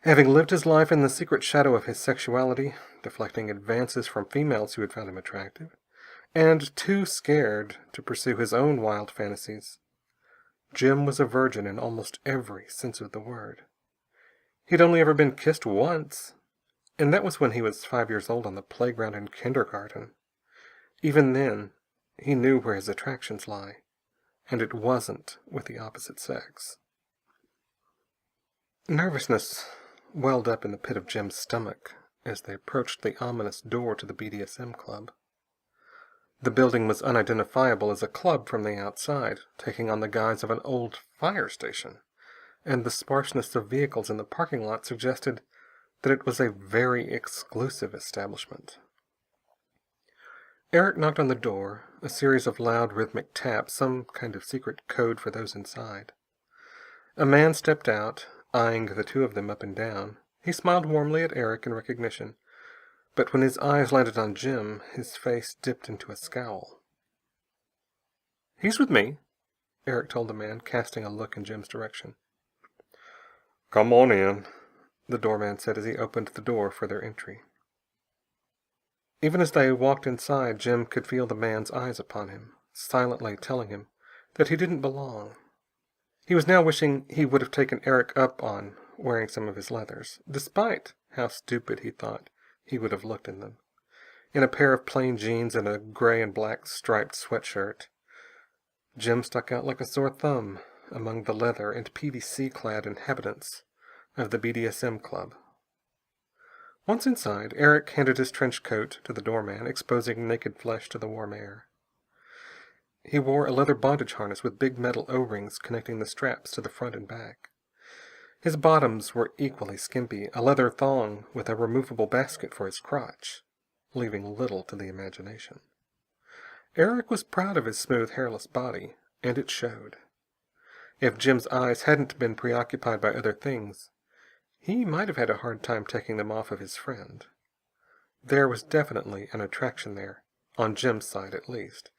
Having lived his life in the secret shadow of his sexuality, deflecting advances from females who had found him attractive, and too scared to pursue his own wild fantasies, Jim was a virgin in almost every sense of the word. He'd only ever been kissed once, and that was when he was 5 years old on the playground in kindergarten. Even then, he knew where his attractions lie, and it wasn't with the opposite sex. Nervousness welled up in the pit of Jim's stomach as they approached the ominous door to the BDSM club. The building was unidentifiable as a club from the outside, taking on the guise of an old fire station, and the sparseness of vehicles in the parking lot suggested that it was a very exclusive establishment. Eric knocked on the door, a series of loud rhythmic taps, some kind of secret code for those inside. A man stepped out, eyeing the two of them up and down. He smiled warmly at Eric in recognition, but when his eyes landed on Jim, his face dipped into a scowl. "He's with me," Eric told the man, casting a look in Jim's direction. "Come on in," the doorman said as he opened the door for their entry. Even as they walked inside, Jim could feel the man's eyes upon him, silently telling him that he didn't belong. He was now wishing he would have taken Eric up on wearing some of his leathers, despite how stupid he thought he would have looked in them. In a pair of plain jeans and a gray and black striped sweatshirt, Jim stuck out like a sore thumb among the leather and PVC-clad inhabitants of the BDSM club. Once inside, Eric handed his trench coat to the doorman, exposing naked flesh to the warm air. He wore a leather bondage harness with big metal O-rings connecting the straps to the front and back. His bottoms were equally skimpy, a leather thong with a removable basket for his crotch, leaving little to the imagination. Eric was proud of his smooth, hairless body, and it showed. If Jim's eyes hadn't been preoccupied by other things, he might have had a hard time taking them off of his friend. There was definitely an attraction there, on Jim's side at least.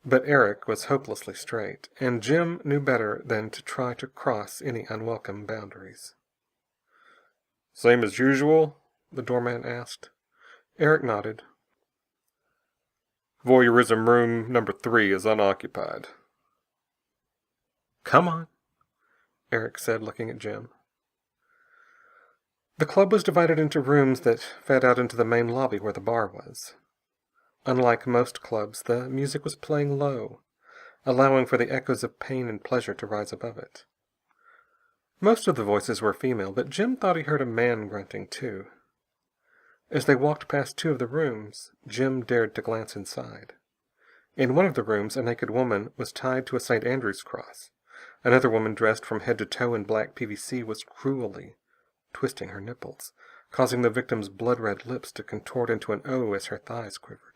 But Eric was hopelessly straight, and Jim knew better than to try to cross any unwelcome boundaries. "Same as usual?" the doorman asked. Eric nodded. "Voyeurism room number 3 is unoccupied." "Come on," Eric said, looking at Jim. The club was divided into rooms that fed out into the main lobby where the bar was. Unlike most clubs, the music was playing low, allowing for the echoes of pain and pleasure to rise above it. Most of the voices were female, but Jim thought he heard a man grunting too. As they walked past 2 of the rooms, Jim dared to glance inside. In one of the rooms, a naked woman was tied to a St. Andrew's cross. Another woman dressed from head to toe in black PVC was cruelly twisting her nipples, causing the victim's blood-red lips to contort into an O as her thighs quivered.